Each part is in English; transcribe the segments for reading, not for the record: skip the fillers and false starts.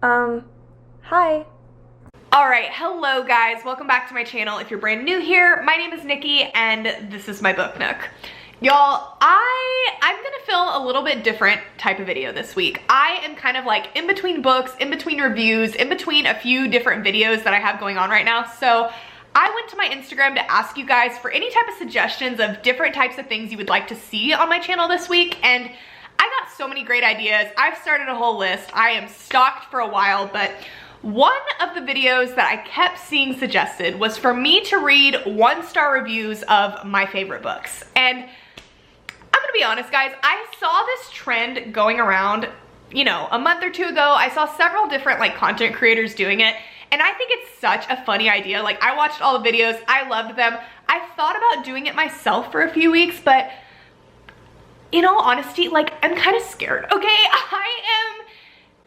Hi. Alright, hello guys, welcome back to my channel. If you're brand new here, my name is Nikki and this is my book nook. Y'all, I'm gonna film a little bit different type of video this week. I am kind of like in between books, in between reviews, in between a few different videos that I have going on right now. So I went to my Instagram to ask you guys for any type of suggestions of different types of things you would like to see on my channel this week, and I got so many great ideas. I've started a whole list. I am stocked for a while, but one of the videos that I kept seeing suggested was for me to read 1-star reviews of my favorite books. And I'm gonna be honest, guys, I saw this trend going around, you know, a month or two ago. I saw several different like content creators doing it, and I think it's such a funny idea. Like, I watched all the videos, I loved them. I thought about doing it myself for a few weeks, but in all honesty, like, I'm kind of scared, okay? I am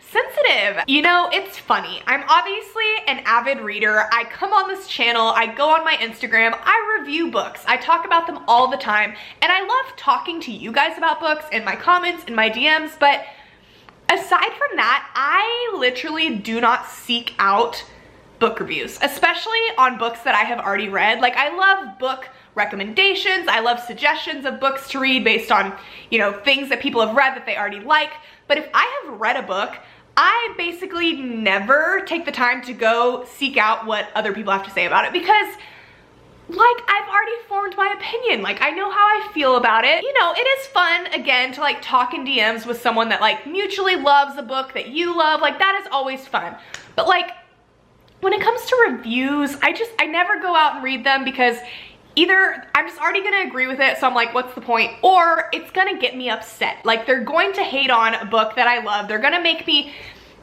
sensitive. You know, it's funny. I'm obviously an avid reader. I come on this channel, I go on my Instagram, I review books, I talk about them all the time, and I love talking to you guys about books in my comments, in my DMs, but aside from that, I literally do not seek out book reviews, especially on books that I have already read. Like, I love book recommendations, I love suggestions of books to read based on, you know, things that people have read that they already like. But if I have read a book, I basically never take the time to go seek out what other people have to say about it, because like, I've already formed my opinion. Like, I know how I feel about it. You know, it is fun, again, to like talk in DMs with someone that like mutually loves a book that you love. Like, that is always fun. But like, when it comes to reviews, I never go out and read them, because either I'm just already gonna agree with it, so I'm like, what's the point? Or it's gonna get me upset. Like, they're going to hate on a book that I love. They're gonna make me,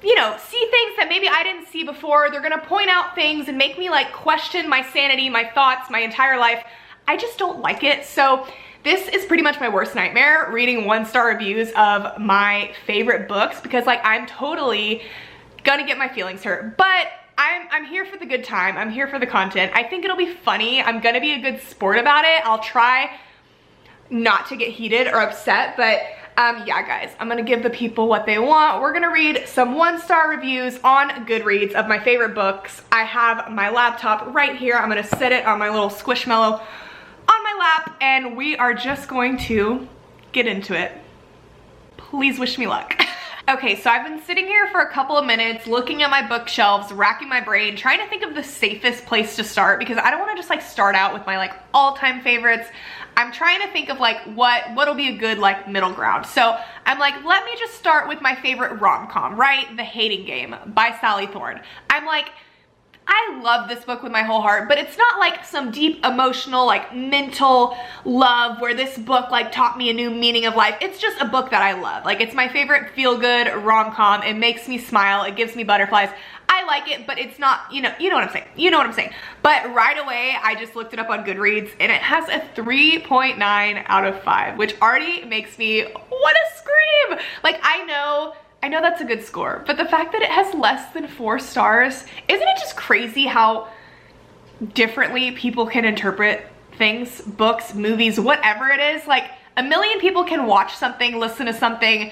you know, see things that maybe I didn't see before. They're gonna point out things and make me like question my sanity, my thoughts, my entire life. I just don't like it. So this is pretty much my worst nightmare, reading 1-star reviews of my favorite books, because like, I'm totally gonna get my feelings hurt. But I'm here for the good time. I'm here for the content. I think it'll be funny. I'm gonna be a good sport about it. I'll try not to get heated or upset, but yeah, guys, I'm gonna give the people what they want. We're gonna read some 1-star reviews on Goodreads of my favorite books. I have my laptop right here. I'm gonna set it on my little squishmallow on my lap, and we are just going to get into it. Please wish me luck. Okay, so I've been sitting here for a couple of minutes looking at my bookshelves, racking my brain, trying to think of the safest place to start, because I don't want to just like start out with my like all-time favorites. I'm trying to think of like what'll be a good like middle ground. So I'm like, let me just start with my favorite rom-com, right? The Hating Game by Sally Thorne. I'm like, I love this book with my whole heart, but it's not like some deep emotional, like mental love where this book like taught me a new meaning of life. It's just a book that I love. Like, it's my favorite feel-good rom-com. It makes me smile. It gives me butterflies. I like it, but it's not, you know what I'm saying. You know what I'm saying. But right away, I just looked it up on Goodreads, and it has a 3.9 out of 5, which already makes me want to scream. Like, I know that's a good score, but the fact that it has less than 4 stars, isn't it just crazy how differently people can interpret things, books, movies, whatever it is? Like, a million people can watch something, listen to something,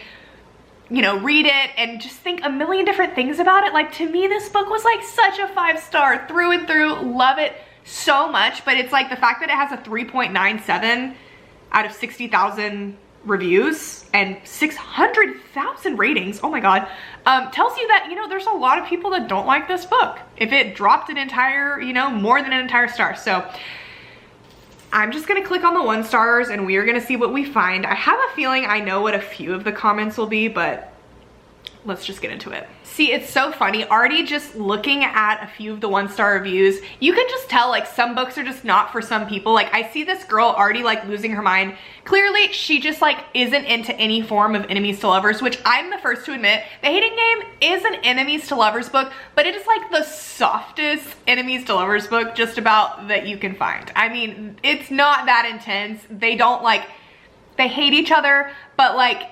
you know, read it, and just think a million different things about it. Like, to me, this book was like such a 5-star through and through. Love it so much, but it's like the fact that it has a 3.97 out of 60,000 reviews and 600,000 ratings, oh my god, tells you that, you know, there's a lot of people that don't like this book if it dropped an entire, you know, more than an entire star. So I'm just gonna click on the 1 stars and we are gonna see what we find. I have a feeling I know what a few of the comments will be, but let's just get into it. See, it's so funny, already just looking at a few of the 1-star reviews, you can just tell like some books are just not for some people. Like, I see this girl already like losing her mind. Clearly she just like isn't into any form of enemies to lovers, which I'm the first to admit. The Hating Game is an enemies to lovers book, but it is like the softest enemies to lovers book just about that you can find. I mean, it's not that intense. They don't like, they hate each other, but like,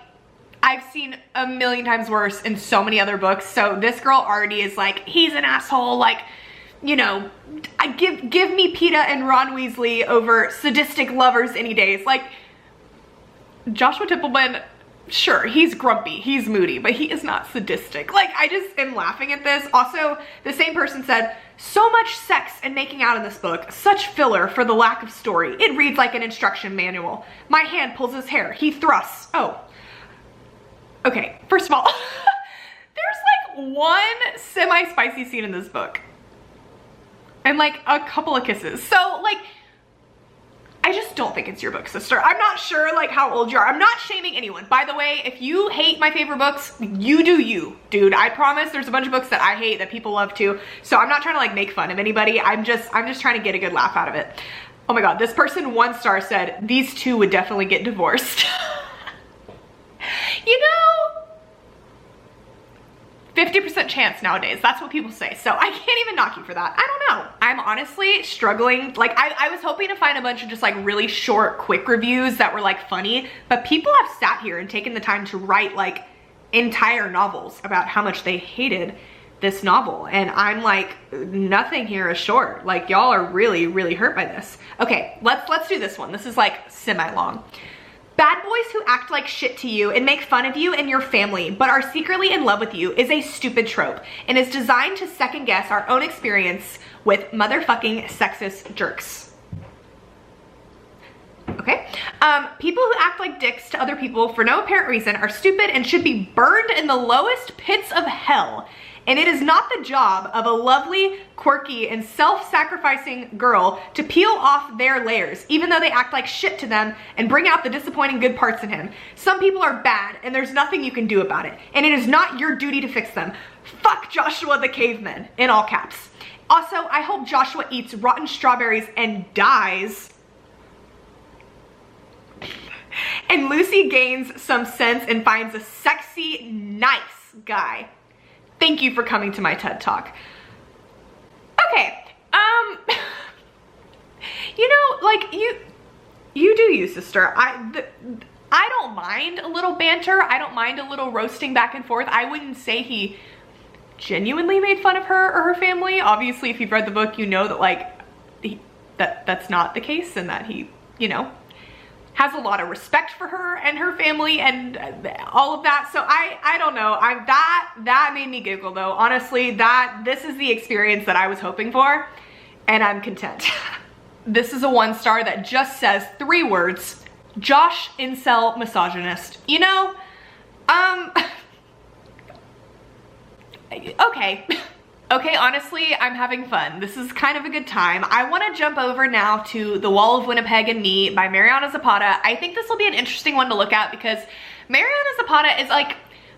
I've seen a million times worse in so many other books. So this girl already is like, he's an asshole, like, you know, I give me Peeta and Ron Weasley over sadistic lovers any days. Like, Joshua Tippleman sure, he's grumpy, he's moody, but he is not sadistic. Like, I just am laughing at this. Also, the same person said, so much sex and making out in this book, such filler for the lack of story. It reads like an instruction manual. My hand pulls his hair, he thrusts. Oh, okay, first of all, there's like one semi-spicy scene in this book and like a couple of kisses. So like, I just don't think it's your book, sister. I'm not sure like how old you are. I'm not shaming anyone. By the way, if you hate my favorite books, you do you, dude. I promise there's a bunch of books that I hate that people love too. So I'm not trying to like make fun of anybody. I'm just trying to get a good laugh out of it. Oh my God, this person 1 star said, these two would definitely get divorced. You know, 50% chance nowadays. That's what people say. So I can't even knock you for that. I don't know. I'm honestly struggling. Like I was hoping to find a bunch of just like really short, quick reviews that were like funny, but people have sat here and taken the time to write like entire novels about how much they hated this novel. And I'm like, nothing here is short. Like y'all are really, really hurt by this. Okay, let's do this one. This is like semi-long. Bad boys who act like shit to you and make fun of you and your family, but are secretly in love with you is a stupid trope and is designed to second guess our own experience with motherfucking sexist jerks. Okay. People who act like dicks to other people for no apparent reason are stupid and should be burned in the lowest pits of hell. And it is not the job of a lovely, quirky, and self-sacrificing girl to peel off their layers, even though they act like shit to them and bring out the disappointing good parts in him. Some people are bad, and there's nothing you can do about it. And it is not your duty to fix them. Fuck Joshua the caveman, in all caps. Also, I hope Joshua eats rotten strawberries and dies. And Lucy gains some sense and finds a sexy, nice guy. Thank you for coming to my TED Talk. Okay, you know, like you do you, sister. I don't mind a little banter. I don't mind a little roasting back and forth. I wouldn't say he genuinely made fun of her or her family. Obviously, if you've read the book, you know that like that's not the case, and that he, you know, has a lot of respect for her and her family and all of that. So I don't know. That made me giggle though. Honestly, this is the experience that I was hoping for, and I'm content. This is a 1 star that just says 3 words: Josh, incel, misogynist. You know, okay. Okay, honestly, I'm having fun. This is kind of a good time. I want to jump over now to The Wall of Winnipeg and Me by Mariana Zapata. I think this will be an interesting one to look at because Mariana Zapata is like,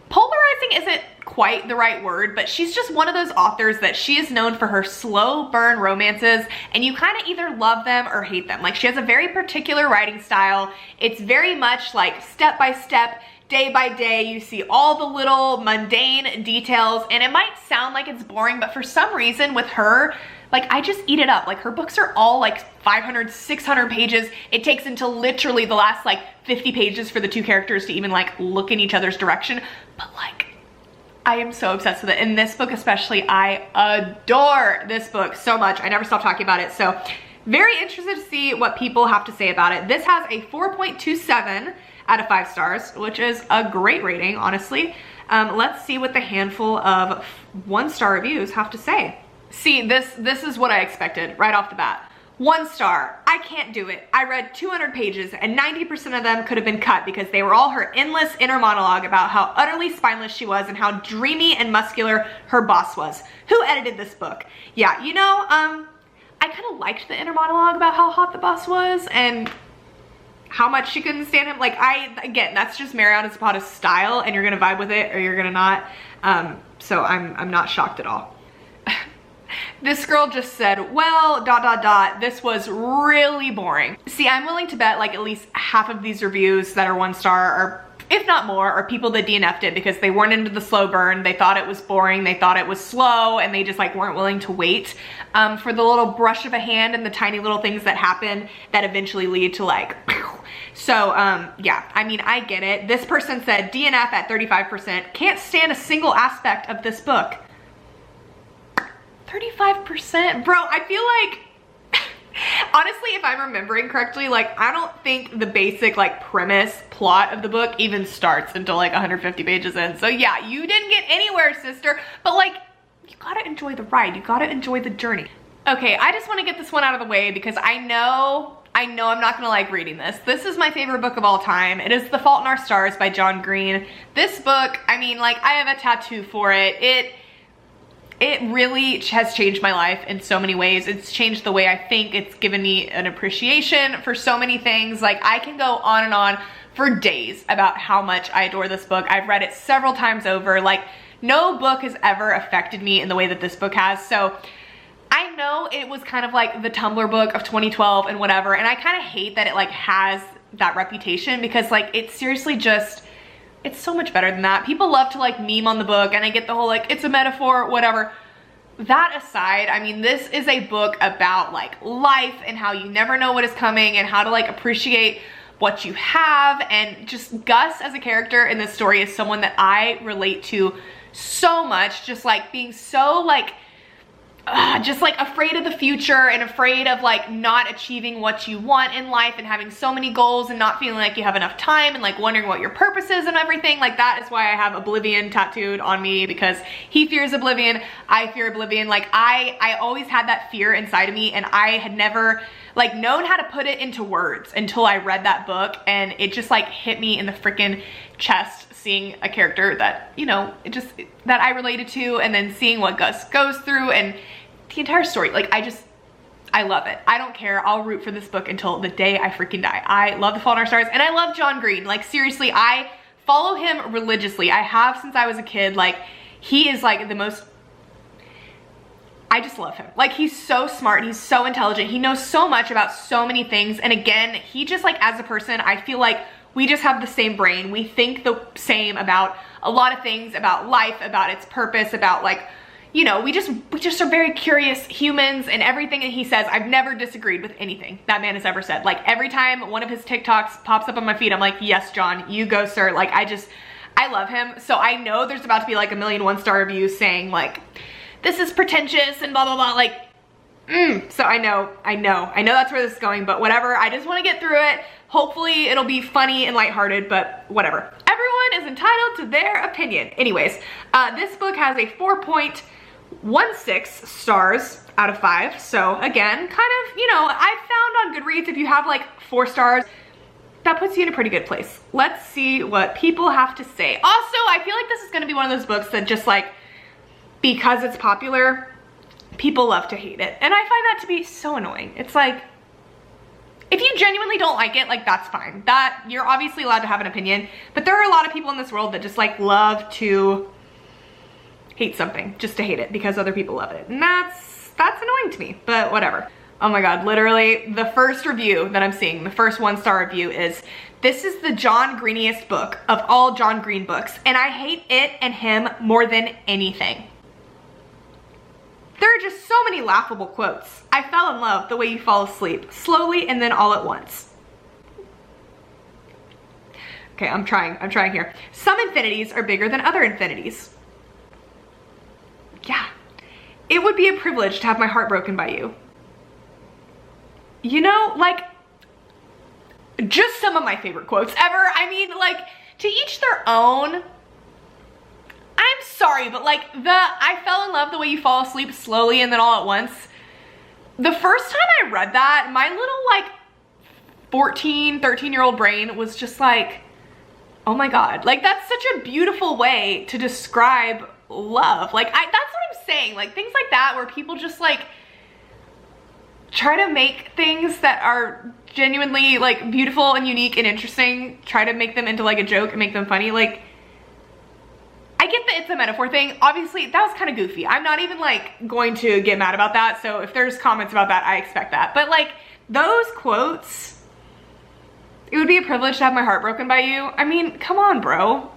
polarizing isn't quite the right word, but she's just one of those authors that she is known for her slow burn romances, and you kind of either love them or hate them. Like, she has a very particular writing style. It's very much like step by step, day by day, you see all the little mundane details, and it might sound like it's boring, but for some reason with her, like, I just eat it up. Like, her books are all like 500, 600 pages. It takes until literally the last like 50 pages for the 2 characters to even like look in each other's direction. But like, I am so obsessed with it. In this book especially, I adore this book so much. I never stop talking about it. So very interested to see what people have to say about it. This has a 4.27 out of 5 stars, which is a great rating, honestly. Let's see what the handful of 1 star reviews have to say. See, this is what I expected right off the bat. 1 star, I can't do it. I read 200 pages and 90% of them could have been cut because they were all her endless inner monologue about how utterly spineless she was and how dreamy and muscular her boss was. Who edited this book? Yeah, you know, I kind of liked the inner monologue about how hot the boss was and how much she couldn't stand him. Like, again, that's just Mariana Zapata's style, and you're gonna vibe with it or you're gonna not. So I'm not shocked at all. This girl just said, well, ... this was really boring. See, I'm willing to bet like at least half of these reviews that are 1 star are, if not more, are people that DNF'd it because they weren't into the slow burn. They thought it was boring. They thought it was slow, and they just like weren't willing to wait for the little brush of a hand and the tiny little things that happen that eventually lead to like, so yeah, I mean, I get it. This person said DNF at 35%. Can't stand a single aspect of this book. 35%? Bro, I feel like Honestly, if I'm remembering correctly, like, I don't think the basic, like, premise plot of the book even starts until, like, 150 pages in. So, yeah, you didn't get anywhere, sister. But, like, you gotta enjoy the ride. You gotta enjoy the journey. Okay, I just want to get this one out of the way because I know I'm not gonna like reading this. This is my favorite book of all time. It is The Fault in Our Stars by John Green. This book, I mean, like, I have a tattoo for it. It really has changed my life in so many ways. It's changed the way I think. It's given me an appreciation for so many things. Like, I can go on and on for days about how much I adore this book. I've read it several times over. Like, no book has ever affected me in the way that this book has. So I know it was kind of like the Tumblr book of 2012 and whatever, and I kind of hate that it like has that reputation because like it's seriously just, it's so much better than that. People love to like meme on the book, and I get the whole like it's a metaphor, whatever. That aside, I mean, this is a book about like life and how you never know what is coming and how to like appreciate what you have. And just Gus as a character in this story is someone that I relate to so much, just like being so like just like afraid of the future and afraid of like not achieving what you want in life and having so many goals and not feeling like you have enough time and like wondering what your purpose is and everything. Like, that is why I have Oblivion tattooed on me, because he fears oblivion, I fear oblivion. Like, I always had that fear inside of me, and I had never like known how to put it into words until I read that book, and it just like hit me in the freaking chest seeing a character that, you know, that I related to, and then seeing what Gus goes through and the entire story. Like, I love it. I don't care. I'll root for this book until the day I freaking die. I love The Fault in Our Stars, and I love John Green. Like, seriously, I follow him religiously. I have since I was a kid. Like, he is like the most, I just love him. Like, he's so smart. He's so intelligent. He knows so much about so many things. And again, he just like, as a person, I feel like we just have the same brain. We think the same about a lot of things, about life, about its purpose, about like, you know, we just are very curious humans, and everything that he says, I've never disagreed with anything that man has ever said. Like, every time one of his TikToks pops up on my feed, I'm like, yes, John, you go, sir. Like, I love him. So I know there's about to be like a million one-star reviews saying like, this is pretentious and blah, blah, blah. Like, so I know that's where this is going, but whatever. I just want to get through it. Hopefully it'll be funny and lighthearted, but whatever. Everyone is entitled to their opinion. Anyways, this book has a 4.16 stars out of 5. So again, kind of, you know, I've found on Goodreads, if you have like 4 stars, that puts you in a pretty good place. Let's see what people have to say. Also, I feel like this is gonna be one of those books that just like, because it's popular, people love to hate it. And I find that to be so annoying. It's like, if you genuinely don't like it, like, that's fine. That, you're obviously allowed to have an opinion, but there are a lot of people in this world that just like love to hate something just to hate it because other people love it. And that's annoying to me, but whatever. Oh my God, literally the first review that I'm seeing, the first 1-star review is, this is the John Greeniest book of all John Green books, and I hate it and him more than anything. There are just so many laughable quotes. I fell in love the way you fall asleep, slowly and then all at once. Okay, I'm trying here. Some infinities are bigger than other infinities. Yeah. It would be a privilege to have my heart broken by you. You know, like, just some of my favorite quotes ever. I mean, like, to each their own. I'm sorry, but like I fell in love the way you fall asleep slowly and then all at once. The first time I read that, my little like 13-year-old brain was just like, oh my God, like that's such a beautiful way to describe love. Like that's what I'm saying. Like things like that where people just like try to make things that are genuinely like beautiful and unique and interesting, try to make them into like a joke and make them funny. Like, I get that it's a metaphor thing. Obviously, that was kind of goofy. I'm not even like going to get mad about that. So if there's comments about that, I expect that. But like those quotes, it would be a privilege to have my heart broken by you. I mean, come on, bro.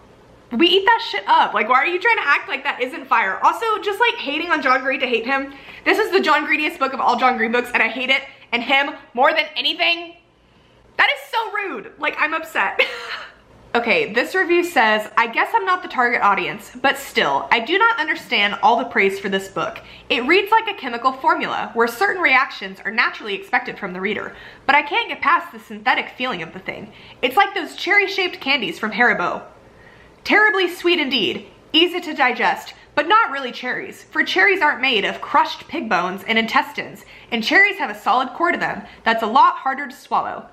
We eat that shit up. Like, why are you trying to act like that isn't fire? Also, just like hating on John Green to hate him. This is the John Greeniest book of all John Green books, and I hate it and him more than anything. That is so rude. Like, I'm upset. Okay, this review says, I guess I'm not the target audience, but still, I do not understand all the praise for this book. It reads like a chemical formula, where certain reactions are naturally expected from the reader, but I can't get past the synthetic feeling of the thing. It's like those cherry-shaped candies from Haribo. Terribly sweet indeed, easy to digest, but not really cherries, for cherries aren't made of crushed pig bones and intestines, and cherries have a solid core to them that's a lot harder to swallow.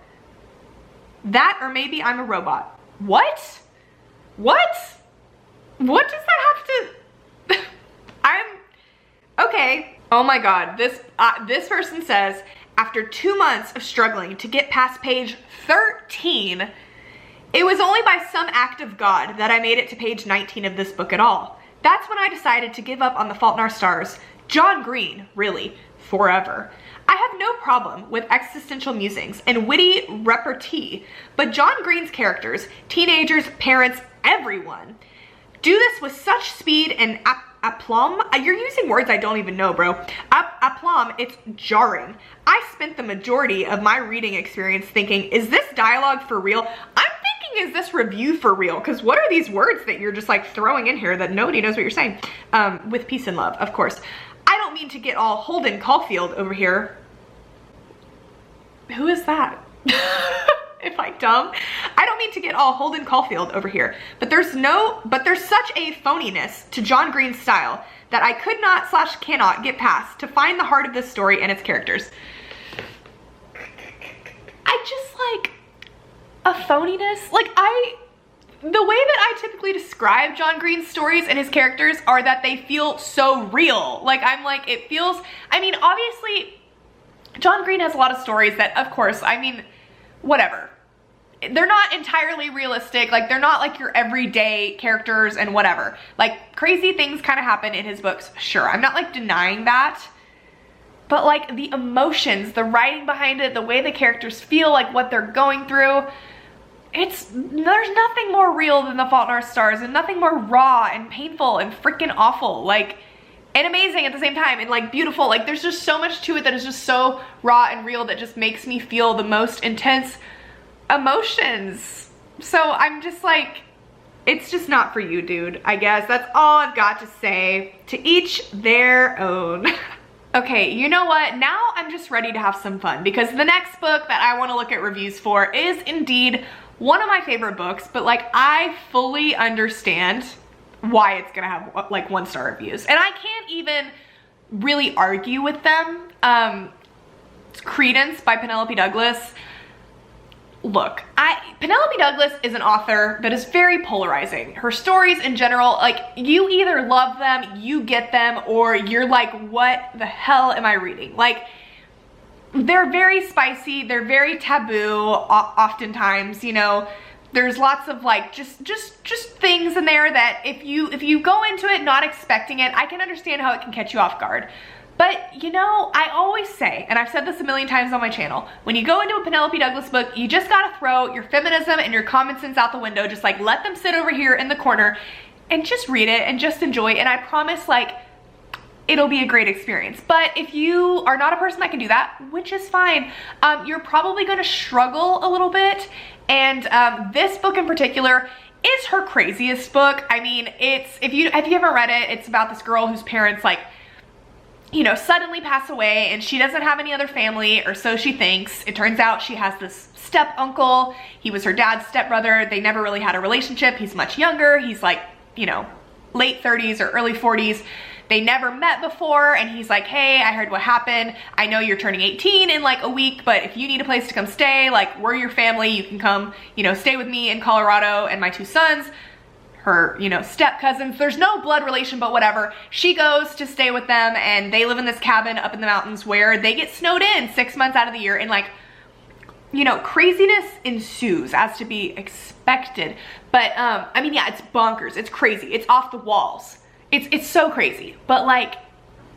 That, or maybe I'm a robot. What? What? What does that have to... Okay. Oh my god. This person says, after 2 months of struggling to get past page 13, it was only by some act of God that I made it to page 19 of this book at all. That's when I decided to give up on The Fault in Our Stars. John Green, really, forever. I have no problem with existential musings and witty repartee, but John Green's characters, teenagers, parents, everyone, do this with such speed and aplomb. You're using words I don't even know, bro. Aplomb, it's jarring. I spent the majority of my reading experience thinking, is this dialogue for real? I'm thinking, is this review for real? Because what are these words that you're just like throwing in here that nobody knows what you're saying? With peace and love, of course. I don't mean to get all Holden Caulfield over here. Who is that? Am I dumb? I don't mean to get all Holden Caulfield over here, but there's such a phoniness to John Green's style that I could not / cannot get past to find the heart of this story and its characters. I just like a phoniness. Like the way that I typically describe John Green's stories and his characters are that they feel so real. Like I'm like, it feels, I mean, obviously John Green has a lot of stories that, of course, I mean, whatever. They're not entirely realistic. Like, they're not like your everyday characters and whatever. Like, crazy things kind of happen in his books. Sure, I'm not like denying that. But like the emotions, the writing behind it, the way the characters feel, like what they're going through, there's nothing more real than The Fault in Our Stars, and nothing more raw and painful and freaking awful. Like, and amazing at the same time, and like beautiful. Like there's just so much to it that is just so raw and real that just makes me feel the most intense emotions. So I'm just like, it's just not for you, dude. I guess that's all I've got to say. To each their own. Okay, you know what? Now I'm just ready to have some fun, because the next book that I want to look at reviews for is indeed one of my favorite books, but like I fully understand why it's gonna have like 1-star reviews, and I can't even really argue with them. It's Credence by Penelope Douglas. Look, Penelope Douglas is an author that is very polarizing. Her stories in general, like you either love them, you get them, or you're like, what the hell am I reading? Like, they're very spicy, they're very taboo oftentimes, you know. There's lots of like just things in there that if you go into it not expecting it, I can understand how it can catch you off guard. But you know, I always say, and I've said this a million times on my channel, when you go into a Penelope Douglas book, you just gotta throw your feminism and your common sense out the window. Just like let them sit over here in the corner and just read it and just enjoy. And I promise, like, it'll be a great experience. But if you are not a person that can do that, which is fine, you're probably gonna struggle a little bit. And this book in particular is her craziest book. I mean, if you haven't read it, it's about this girl whose parents, like, you know, suddenly pass away, and she doesn't have any other family, or so she thinks. It turns out she has this step uncle. He was her dad's stepbrother. They never really had a relationship. He's much younger. He's like, you know, late 30s or early 40s. They never met before, and he's like, hey, I heard what happened. I know you're turning 18 in like a week, but if you need a place to come stay, like, we're your family. You can come, you know, stay with me in Colorado and my 2 sons. Her, you know, step cousins. There's no blood relation, but whatever. She goes to stay with them, and they live in this cabin up in the mountains where they get snowed in 6 months out of the year, and like, you know, craziness ensues as to be expected. But I mean, yeah, it's bonkers. It's crazy. It's off the walls. It's so crazy. But like,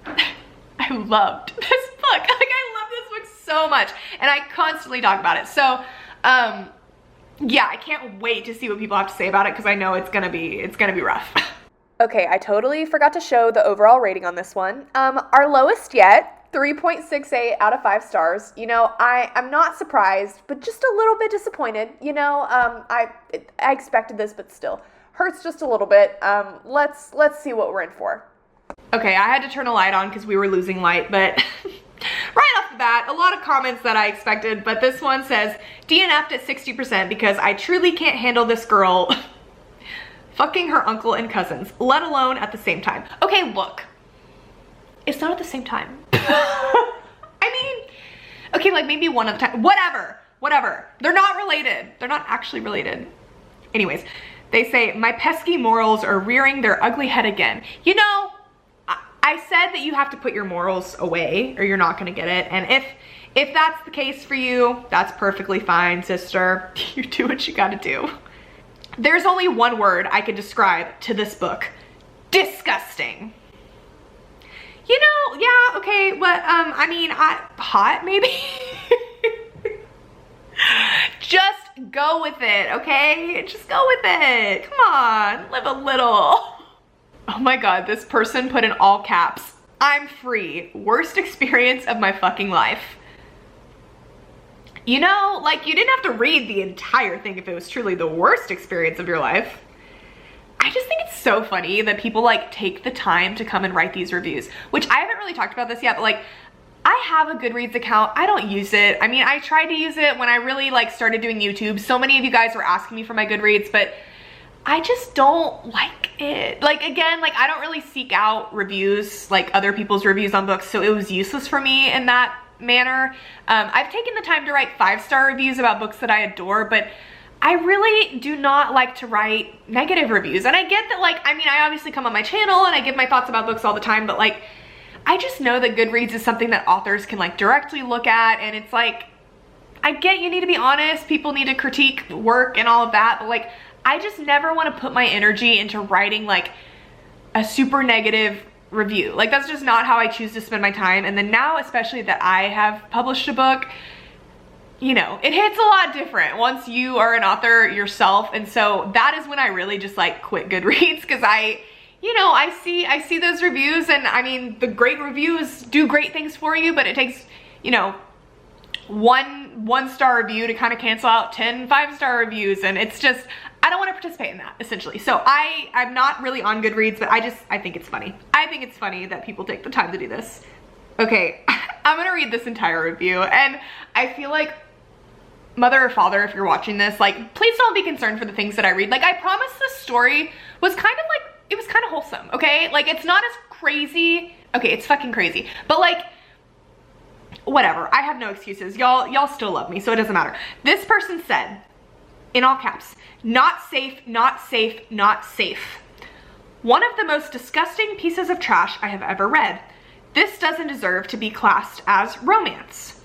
I loved this book. Like, I love this book so much, and I constantly talk about it. So yeah, I can't wait to see what people have to say about it, because I know it's gonna be rough. Okay, I totally forgot to show the overall rating on this one. Our lowest yet 3.68 out of 5 stars. You know, I'm not surprised, but just a little bit disappointed. You know, I expected this, but still hurts just a little bit. Let's see what we're in for. Okay, I had to turn a light on because we were losing light, but right off the bat, a lot of comments that I expected, but this one says, DNF'd at 60% because I truly can't handle this girl fucking her uncle and cousins, let alone at the same time. Okay, look, it's not at the same time. I mean, okay, like maybe one at a time, whatever. They're not related. They're not actually related. Anyways, they say, my pesky morals are rearing their ugly head again. You know, I said that you have to put your morals away or you're not gonna get it. And if that's the case for you, that's perfectly fine, sister. You do what you gotta do. There's only one word I could describe to this book. Disgusting. You know, yeah, okay, but I mean, hot maybe? Just go with it, okay? Just go with it. Come on, live a little. Oh my God, this person put in all caps, I'm free. Worst experience of my fucking life. You know, like you didn't have to read the entire thing if it was truly the worst experience of your life. I just think it's so funny that people like take the time to come and write these reviews, which I haven't really talked about this yet, but like I have a Goodreads account. I don't use it. I mean, I tried to use it when I really like started doing YouTube. So many of you guys were asking me for my Goodreads, but I just don't like it. Like again, like I don't really seek out reviews, like other people's reviews on books. So it was useless for me in that manner. I've taken the time to write 5-star reviews about books that I adore, but I really do not like to write negative reviews. And I get that, like, I mean, I obviously come on my channel and I give my thoughts about books all the time, but like, I just know that Goodreads is something that authors can like directly look at. And it's like, I get you need to be honest, people need to critique work and all of that, but like, I just never want to put my energy into writing like a super negative review. Like that's just not how I choose to spend my time. And then now, especially that I have published a book, you know, it hits a lot different once you are an author yourself. And so that is when I really just like quit Goodreads, because you know, I see those reviews, and I mean, the great reviews do great things for you, but it takes, you know, one-star review to kind of cancel out 10 5-star reviews, and it's just, I don't want to participate in that, essentially. So I'm not really on Goodreads, but I think it's funny. I think it's funny that people take the time to do this. Okay, I'm gonna read this entire review, and I feel like, mother or father, if you're watching this, like, please don't be concerned for the things that I read. Like, I promise this story was kind of like, it was kind of wholesome, okay? Like, it's not as crazy. Okay, it's fucking crazy, but like, whatever. I have no excuses. Y'all still love me, so it doesn't matter. This person said, in all caps, not safe, not safe, not safe. One of the most disgusting pieces of trash I have ever read. This doesn't deserve to be classed as romance.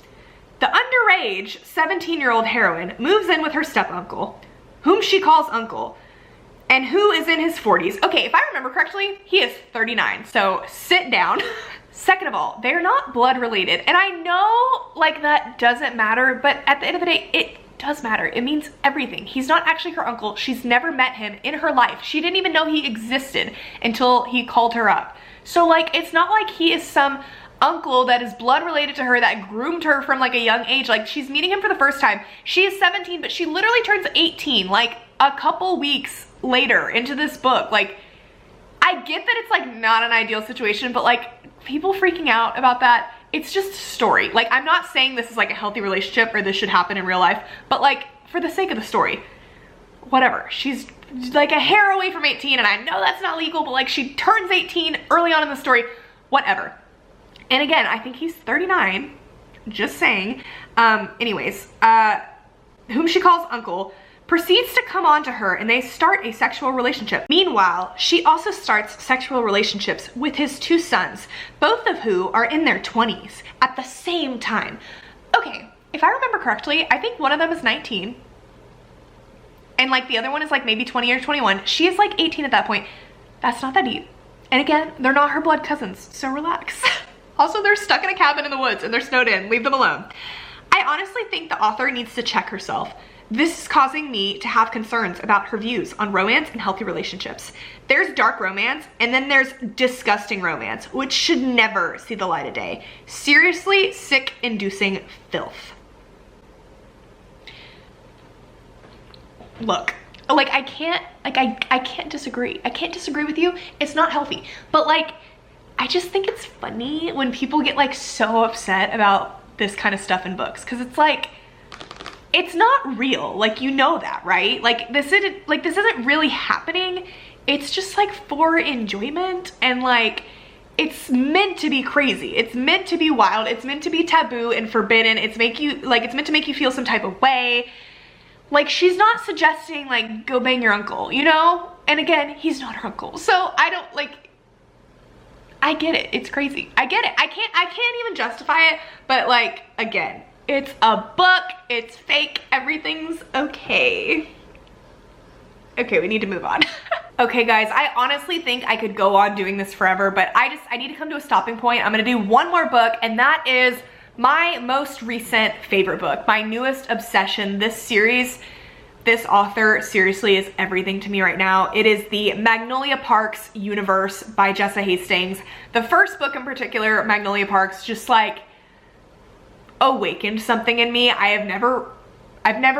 The underage 17-year-old heroine moves in with her step-uncle, whom she calls uncle, and who is in his 40s. Okay, if I remember correctly, he is 39, so sit down. Second of all, they're not blood related, and I know like that doesn't matter, but at the end of the day, it does matter. It means everything. He's not actually her uncle. She's never met him in her life. She didn't even know he existed until he called her up. So like, it's not like he is some uncle that is blood related to her that groomed her from like a young age. Like, she's meeting him for the first time. She is 17, but she literally turns 18 like a couple weeks later into this book. Like, I get that it's like not an ideal situation, but like people freaking out about that, it's just a story. Like, I'm not saying this is like a healthy relationship or this should happen in real life, but like for the sake of the story, whatever. She's like a hair away from 18, and I know that's not legal, but like she turns 18 early on in the story, whatever. And again, I think he's 39, just saying. Anyways, whom she calls uncle, proceeds to come on to her, and they start a sexual relationship. Meanwhile, she also starts sexual relationships with his 2 sons, both of who are in their 20s at the same time. Okay, if I remember correctly, I think one of them is 19, and like the other one is like maybe 20 or 21. She is like 18 at that point. That's not that deep. And again, they're not her blood cousins, so relax. Also, they're stuck in a cabin in the woods and they're snowed in. Leave them alone. I honestly think the author needs to check herself. This is causing me to have concerns about her views on romance and healthy relationships. There's dark romance, and then there's disgusting romance, which should never see the light of day. Seriously, sick-inducing filth. Look, like I can't disagree. I can't disagree with you. It's not healthy. But like, I just think it's funny when people get like so upset about this kind of stuff in books, because it's like, it's not real. Like, you know that, right? Like this isn't really happening. It's just like for enjoyment, and like it's meant to be crazy. It's meant to be wild. It's meant to be taboo and forbidden. It's meant to make you feel some type of way. Like, she's not suggesting like go bang your uncle, you know? And again, he's not her uncle. So I don't like, I get it. It's crazy. I get it. I can't even justify it, but like, again, it's a book, it's fake, everything's okay. Okay, we need to move on. Okay guys, I honestly think I could go on doing this forever, but I need to come to a stopping point. I'm gonna do one more book, and that is my most recent favorite book, my newest obsession. This series, this author seriously is everything to me right now. It is the Magnolia Parks universe by Jessa Hastings. The first book in particular, Magnolia Parks, just like awakened something in me. I've never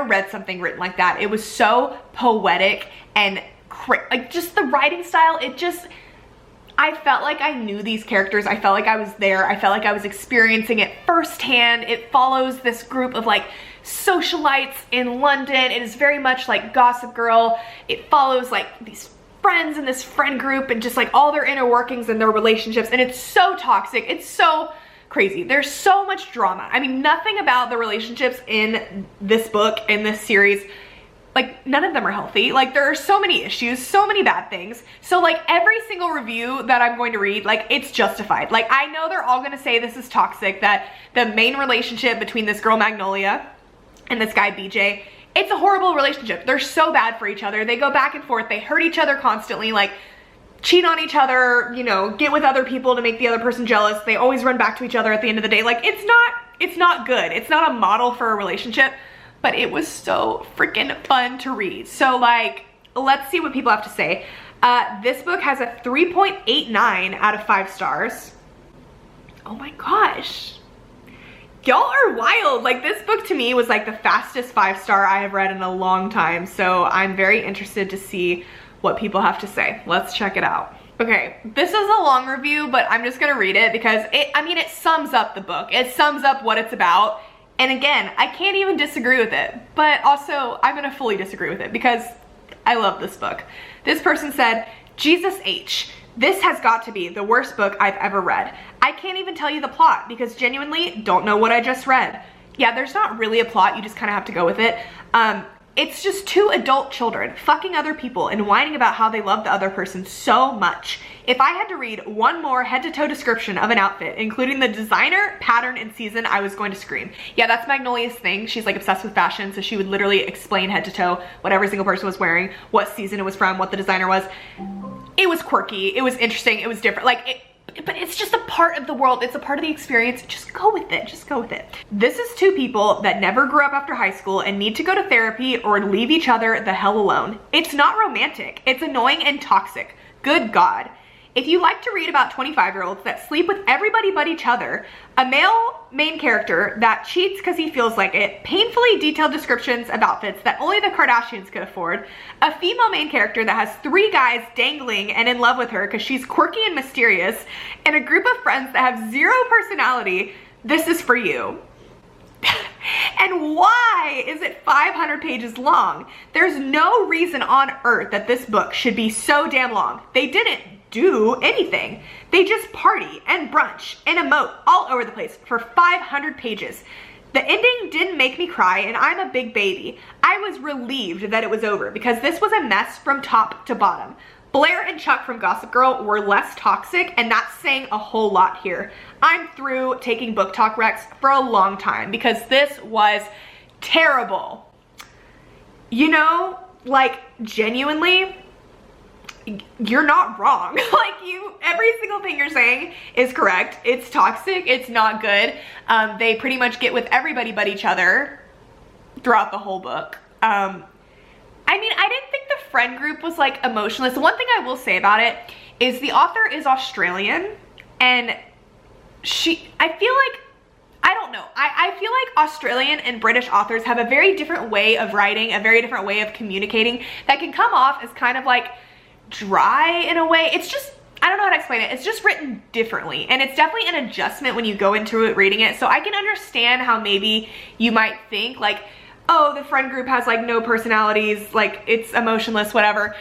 read something written like that. It was so poetic and like just the writing style, I felt like I knew these characters. I felt like I was there. I felt like I was experiencing it firsthand. It follows this group of like socialites in London. It is very much like Gossip Girl. It follows like these friends in this friend group and just like all their inner workings and their relationships. And it's so toxic. It's so crazy. There's so much drama. I mean, nothing about the relationships in this book, in this series, like none of them are healthy. Like there are so many issues, so many bad things. So like every single review that I'm going to read, like it's justified. Like I know they're all gonna say this is toxic, that the main relationship between this girl Magnolia and this guy BJ, it's a horrible relationship. They're so bad for each other. They go back and forth. They hurt each other constantly, like cheat on each other, you know, get with other people to make the other person jealous. They always run back to each other at the end of the day. Like it's not good. It's not a model for a relationship. But it was so freaking fun to read. So like, let's see what people have to say. This book has a 3.89 out of 5 stars. Oh my gosh. Y'all are wild. Like this book to me was like the fastest 5-star I have read in a long time. So I'm very interested to see what people have to say. Let's check it out. Okay, this is a long review, but I'm just gonna read it because it sums up the book. It sums up what it's about. And again, I can't even disagree with it, but also I'm gonna fully disagree with it because I love this book. This person said, Jesus H, this has got to be the worst book I've ever read. I can't even tell you the plot because genuinely don't know what I just read. Yeah, there's not really a plot, you just kind of have to go with it. It's just 2 adult children fucking other people and whining about how they love the other person so much. If I had to read one more head-to-toe description of an outfit, including the designer, pattern, and season, I was going to scream. Yeah, that's Magnolia's thing. She's like obsessed with fashion, so she would literally explain head-to-toe what every single person was wearing, what season it was from, what the designer was. It was quirky, it was interesting, it was different. But it's just a part of the world. It's a part of the experience. Just go with it. Just go with it. This is 2 people that never grew up after high school and need to go to therapy or leave each other the hell alone. It's not romantic. It's annoying and toxic. Good God. If you like to read about 25-year-olds that sleep with everybody but each other, a male main character that cheats because he feels like it, painfully detailed descriptions of outfits that only the Kardashians could afford, a female main character that has 3 guys dangling and in love with her because she's quirky and mysterious, and a group of friends that have 0 personality, this is for you. And why is it 500 pages long? There's no reason on earth that this book should be so damn long. They didn't do anything. They just party and brunch and emote all over the place for 500 pages. The ending didn't make me cry, and I'm a big baby. I was relieved that it was over because this was a mess from top to bottom. Blair and Chuck from Gossip Girl were less toxic, and that's saying a whole lot here. I'm through taking book talk recs for a long time because this was terrible. You know, like genuinely, you're not wrong. Like every single thing you're saying is correct. It's toxic, it's not good. They pretty much get with everybody but each other throughout the whole book. I mean, I didn't think the friend group was like emotionless. The one thing I will say about it is the author is Australian, and I feel like, I don't know, I feel like Australian and British authors have a very different way of writing, a very different way of communicating that can come off as kind of like dry in a way. It's just, I don't know how to explain it. It's just written differently, and it's definitely an adjustment when you go into it reading it. So I can understand how maybe you might think like, oh, the friend group has like no personalities, like it's emotionless, whatever.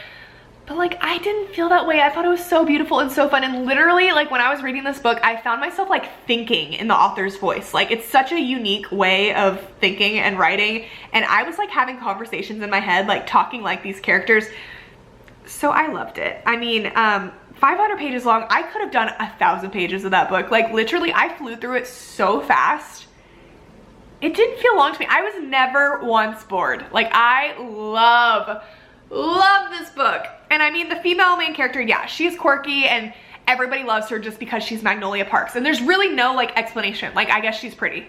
But like, I didn't feel that way. I thought it was so beautiful and so fun. And literally, like when I was reading this book, I found myself like thinking in the author's voice. Like it's such a unique way of thinking and writing. And I was like having conversations in my head, like talking like these characters. So I loved it. I mean, 500 pages long. I could have done 1,000 pages of that book. Like literally, I flew through it so fast. It didn't feel long to me. I was never once bored. Like I love this book. And I mean, the female main character, yeah, she's quirky and everybody loves her just because she's Magnolia Parks. And there's really no like explanation. Like, I guess she's pretty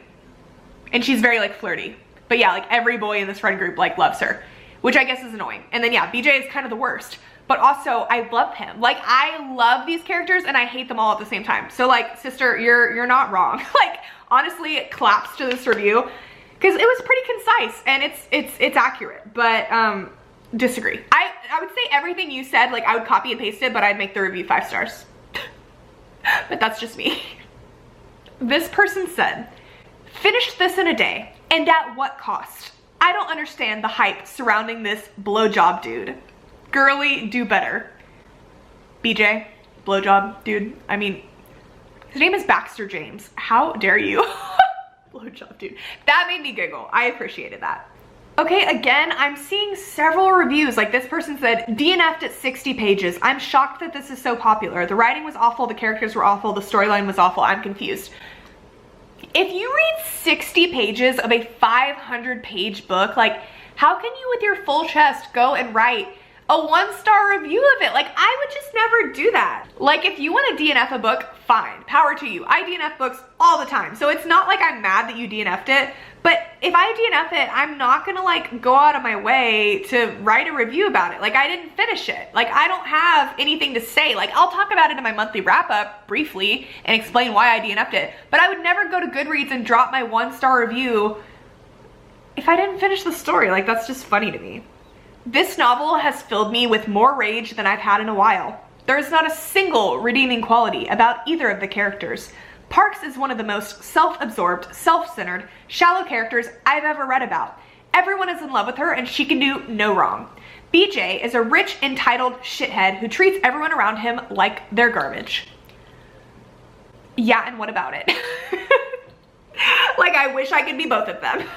and she's very like flirty. But yeah, like every boy in this friend group like loves her, which I guess is annoying. And then yeah, BJ is kind of the worst. But also, I love him. Like, I love these characters and I hate them all at the same time. So like, sister, you're not wrong. Like, honestly, it claps to this review because it was pretty concise and it's accurate. But disagree. I would say everything you said, like I would copy and paste it, but I'd make the review 5 stars. But that's just me. This person said, finished this in a day, and at what cost? I don't understand the hype surrounding this blowjob dude. Girly, do better. BJ, blowjob dude. I mean, his name is Baxter James. How dare you? Blowjob dude. That made me giggle. I appreciated that. Okay, again, I'm seeing several reviews. Like this person said, DNF'd at 60 pages. I'm shocked that this is so popular. The writing was awful, the characters were awful, the storyline was awful. I'm confused. If you read 60 pages of a 500-page book, like how can you with your full chest go and write a 1-star review of it? Like I would just never do that. Like if you want to DNF a book, fine, power to you. I DNF books all the time. So it's not like I'm mad that you DNF'd it, but if I DNF it, I'm not gonna like go out of my way to write a review about it. Like I didn't finish it. Like I don't have anything to say. Like I'll talk about it in my monthly wrap up briefly and explain why I DNF'd it, but I would never go to Goodreads and drop my 1-star review if I didn't finish the story. Like that's just funny to me. This novel has filled me with more rage than I've had in a while. There is not a single redeeming quality about either of the characters. Parks is one of the most self-absorbed, self-centered, shallow characters I've ever read about. Everyone is in love with her and she can do no wrong. BJ is a rich, entitled shithead who treats everyone around him like they're garbage. Yeah, and what about it? Like, I wish I could be both of them.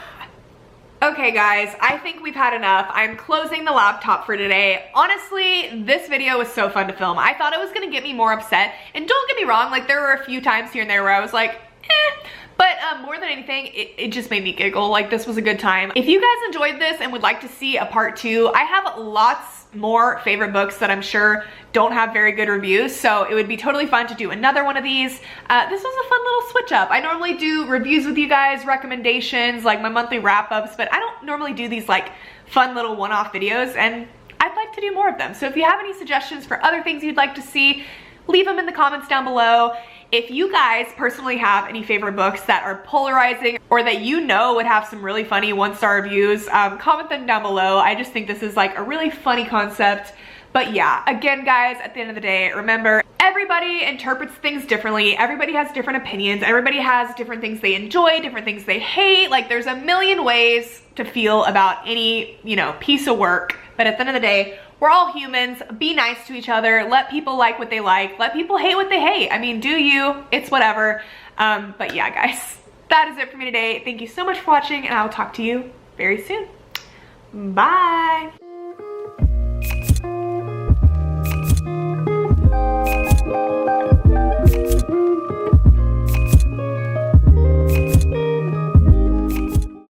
Okay guys, I think we've had enough. I'm closing the laptop for today. Honestly, this video was so fun to film. I thought it was gonna get me more upset. And don't get me wrong, like there were a few times here and there where I was like, eh. But more than anything, it just made me giggle. Like this was a good time. If you guys enjoyed this and would like to see a part 2, I have lots more favorite books that I'm sure don't have very good reviews, so it would be totally fun to do another one of these. This was a fun little switch up. I normally do reviews with you guys, recommendations, like my monthly wrap-ups, but I don't normally do these like fun little one-off videos, and I'd like to do more of them. So if you have any suggestions for other things you'd like to see, leave them in the comments down below. If you guys personally have any favorite books that are polarizing or that you know would have some really funny 1-star reviews, comment them down below. I just think this is like a really funny concept. But yeah, again guys, at the end of the day, remember, everybody interprets things differently. Everybody has different opinions. Everybody has different things they enjoy, different things they hate. Like there's a million ways to feel about any, you know, piece of work. But at the end of the day, we're all humans. Be nice to each other. Let people like what they like. Let people hate what they hate. I mean, do you? It's whatever. But yeah, guys, that is it for me today. Thank you so much for watching, and I will talk to you very soon. Bye.